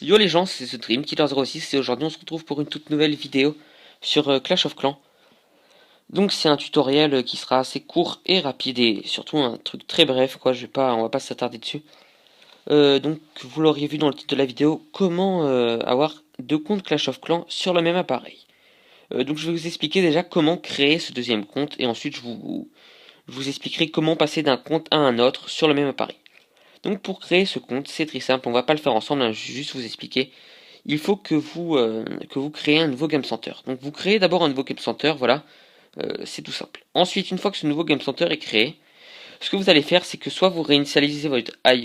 Yo les gens, c'est The Dream Killer 06 et aujourd'hui on se retrouve pour une toute nouvelle vidéo sur Clash of Clans. Donc c'est un tutoriel qui sera assez court et rapide et surtout un truc très bref quoi, on va pas s'attarder dessus. Donc vous l'auriez vu dans le titre de la vidéo, comment avoir deux comptes Clash of Clans sur le même appareil. Donc je vais vous expliquer déjà comment créer ce deuxième compte et ensuite je vous expliquerai comment passer d'un compte à un autre sur le même appareil. Donc pour créer ce compte, c'est très simple, on va pas le faire ensemble, hein, je vais juste vous expliquer. Il faut que vous créez un nouveau Game Center. Donc vous créez d'abord un nouveau Game Center, voilà, c'est tout simple. Ensuite, une fois que ce nouveau Game Center est créé, ce que vous allez faire, c'est que soit vous réinitialisez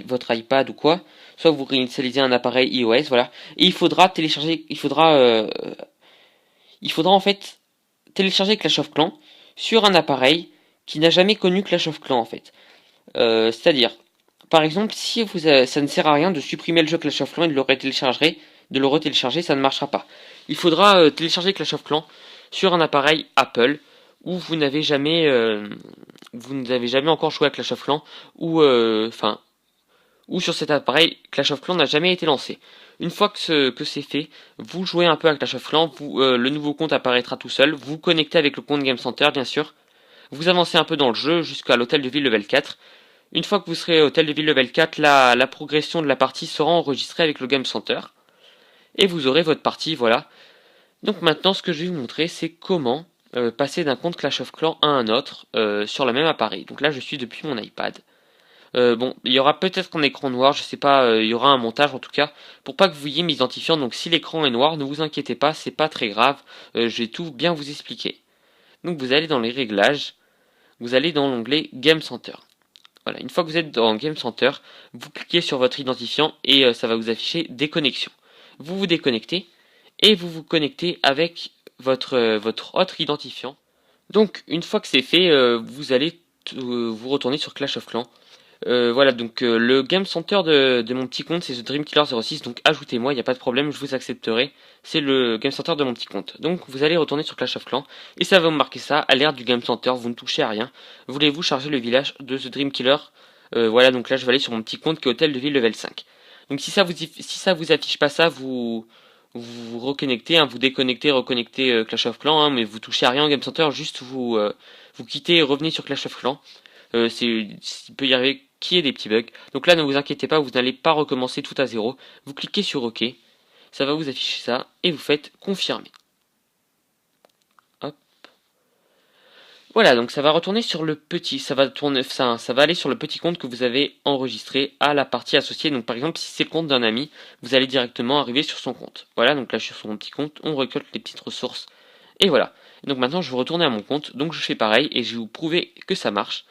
votre iPad ou quoi, soit vous réinitialisez un appareil iOS, voilà, et il faudra télécharger, il faudra en fait télécharger Clash of Clans sur un appareil qui n'a jamais connu Clash of Clans en fait. C'est-à-dire, par exemple, si ça ne sert à rien de supprimer le jeu Clash of Clans et de le retélécharger, ça ne marchera pas. Il faudra télécharger Clash of Clans sur un appareil Apple où vous n'avez jamais encore joué à Clash of Clans ou sur cet appareil Clash of Clans n'a jamais été lancé. Une fois que c'est fait, vous jouez un peu à Clash of Clans, le nouveau compte apparaîtra tout seul, vous connectez avec le compte Game Center bien sûr, vous avancez un peu dans le jeu jusqu'à l'hôtel de ville level 4. Une fois que vous serez au hôtel de ville level 4, la progression de la partie sera enregistrée avec le Game Center. Et vous aurez votre partie, voilà. Donc maintenant, ce que je vais vous montrer, c'est comment passer d'un compte Clash of Clans à un autre sur le même appareil. Donc là, je suis depuis mon iPad. Bon, il y aura peut-être un écran noir, je sais pas, il y aura un montage en tout cas, pour pas que vous voyez mes identifiants. Donc si l'écran est noir, ne vous inquiétez pas, c'est pas très grave, je vais tout bien vous expliquer. Donc vous allez dans les réglages, vous allez dans l'onglet Game Center. Voilà, une fois que vous êtes dans Game Center, vous cliquez sur votre identifiant et ça va vous afficher déconnexion. Vous vous déconnectez et vous vous connectez avec votre autre identifiant. Donc une fois que c'est fait, vous allez vous retourner sur Clash of Clans. Voilà, donc le Game Center de mon petit compte, c'est The Dream Killer 06, donc ajoutez-moi, il n'y a pas de problème, je vous accepterai. C'est le Game Center de mon petit compte. Donc vous allez retourner sur Clash of Clans, et ça va vous marquer ça, alerte du Game Center, vous ne touchez à rien. Voulez-vous charger le village de The Dream Killer? Voilà, donc là je vais aller sur mon petit compte qui est Hôtel de Ville level 5. Donc si ça vous affiche pas ça, vous reconnectez, hein, vous déconnectez, reconnectez Clash of Clans, hein, mais vous touchez à rien au Game Center, juste vous quittez et revenez sur Clash of Clans. Il peut y arriver qu'il y ait des petits bugs. Donc là, ne vous inquiétez pas, vous n'allez pas recommencer tout à zéro. Vous cliquez sur OK, ça va vous afficher ça, et vous faites confirmer. Hop. Voilà, donc ça va retourner sur le petit, ça va aller sur le petit compte que vous avez enregistré à la partie associée. Donc par exemple, si c'est le compte d'un ami, vous allez directement arriver sur son compte. Voilà, donc là je suis sur mon petit compte, on récolte les petites ressources. Et voilà. Donc maintenant je vais retourner à mon compte, donc je fais pareil et je vais vous prouver que ça marche.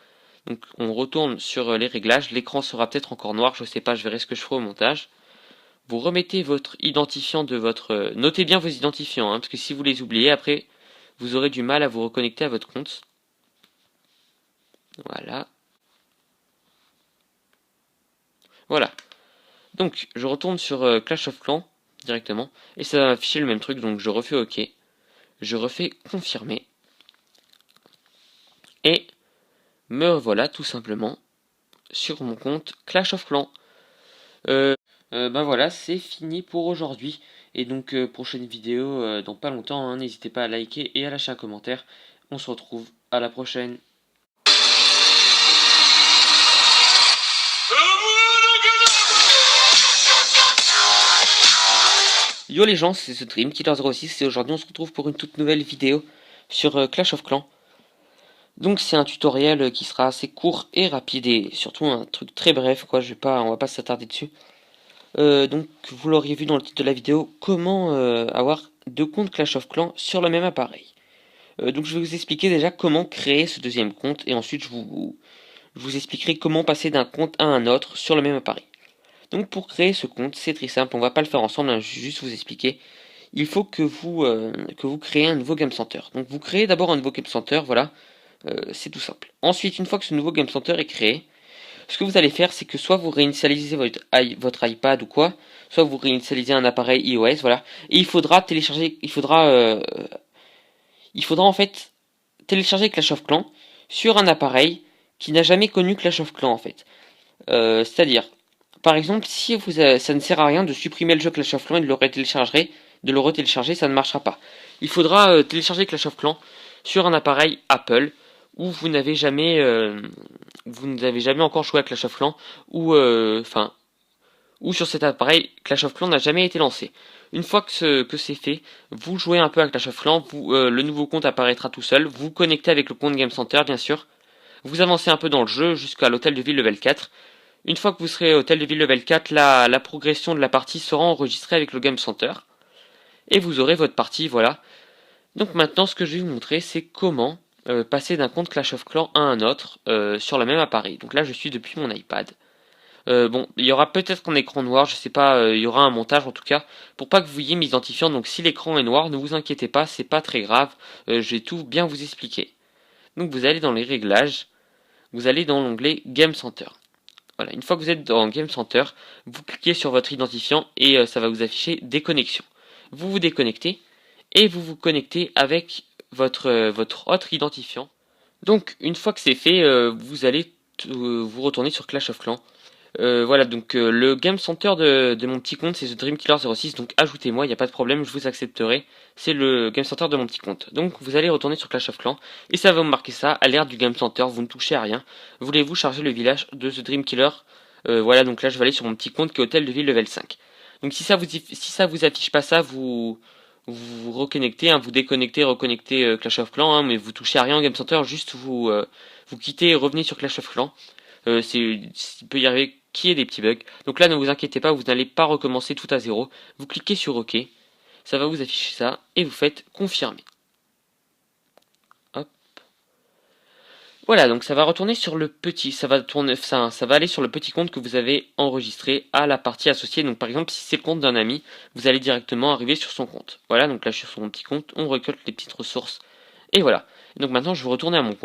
Donc on retourne sur les réglages, l'écran sera peut-être encore noir, je sais pas, je verrai ce que je ferai au montage. Vous remettez votre identifiant de votre... Notez bien vos identifiants, hein, parce que si vous les oubliez, après, vous aurez du mal à vous reconnecter à votre compte. Voilà. Voilà. Donc je retourne sur Clash of Clans directement, et ça va afficher le même truc, donc je refais OK. Je refais confirmer. Et me voilà tout simplement sur mon compte Clash of Clans. Bah voilà, c'est fini pour aujourd'hui. Et donc, prochaine vidéo dans pas longtemps, hein. N'hésitez pas à liker et à lâcher un commentaire. On se retrouve à la prochaine. Yo les gens, c'est The Dream Killer 06 et aujourd'hui on se retrouve pour une toute nouvelle vidéo sur Clash of Clans. Donc c'est un tutoriel qui sera assez court et rapide et surtout un truc très bref quoi, on va pas s'attarder dessus. Donc vous l'auriez vu dans le titre de la vidéo, comment avoir deux comptes Clash of Clans sur le même appareil. Donc je vais vous expliquer déjà comment créer ce deuxième compte et ensuite je vous expliquerai comment passer d'un compte à un autre sur le même appareil. Donc pour créer ce compte, c'est très simple, on va pas le faire ensemble, hein, je vais juste vous expliquer. Il faut que vous créez un nouveau Game Center. Donc vous créez d'abord un nouveau Game Center, voilà, c'est tout simple. Ensuite, une fois que ce nouveau Game Center est créé, ce que vous allez faire, c'est que soit vous réinitialisez votre iPad ou quoi, soit vous réinitialisez un appareil iOS, voilà, et il faudra en fait télécharger Clash of Clans sur un appareil qui n'a jamais connu Clash of Clans en fait. C'est-à-dire, Par exemple, si ça ne sert à rien de supprimer le jeu Clash of Clans et de le retélécharger, ça ne marchera pas. Il faudra télécharger Clash of Clans sur un appareil Apple où vous n'avez jamais encore joué à Clash of Clans ou sur cet appareil Clash of Clans n'a jamais été lancé. Une fois que c'est fait, vous jouez un peu à Clash of Clans, le nouveau compte apparaîtra tout seul, vous connectez avec le compte Game Center bien sûr, vous avancez un peu dans le jeu jusqu'à l'hôtel de ville level 4. Une fois que vous serez au hôtel de ville level 4, la progression de la partie sera enregistrée avec le Game Center. Et vous aurez votre partie, voilà. Donc maintenant, ce que je vais vous montrer, c'est comment passer d'un compte Clash of Clans à un autre sur le même appareil. Donc là, je suis depuis mon iPad. Bon, il y aura peut-être un écran noir, je sais pas, il y aura un montage en tout cas, pour pas que vous voyez mes identifiants. Donc si l'écran est noir, ne vous inquiétez pas, c'est pas très grave, je vais tout bien vous expliquer. Donc vous allez dans les réglages, vous allez dans l'onglet Game Center. Voilà, une fois que vous êtes dans Game Center, vous cliquez sur votre identifiant et ça va vous afficher déconnexion. Vous vous déconnectez et vous vous connectez avec votre autre identifiant. Donc une fois que c'est fait, vous allez vous retourner sur Clash of Clans. Voilà, donc le Game Center de mon petit compte, c'est The Dream Killer 06, donc ajoutez-moi, il n'y a pas de problème, je vous accepterai. C'est le Game Center de mon petit compte. Donc vous allez retourner sur Clash of Clans, et ça va vous marquer ça, alerte du Game Center, vous ne touchez à rien. Voulez-vous charger le village de The Dream Killer? Voilà, donc là je vais aller sur mon petit compte qui est Hôtel de Ville level 5. Donc si ça vous affiche pas ça, vous reconnectez, hein, vous déconnectez, reconnectez Clash of Clans, hein, mais vous touchez à rien au Game Center, juste vous quittez et revenez sur Clash of Clans. Il peut y arriver qu'il y ait des petits bugs. Donc là, ne vous inquiétez pas, vous n'allez pas recommencer tout à zéro. Vous cliquez sur OK, ça va vous afficher ça, et vous faites confirmer. Hop. Voilà, donc ça va retourner sur le petit, ça va aller sur le petit compte que vous avez enregistré à la partie associée. Donc par exemple, si c'est le compte d'un ami, vous allez directement arriver sur son compte. Voilà, donc là je suis sur mon petit compte, on récolte les petites ressources, et voilà. Donc maintenant je vais retourner à mon compte.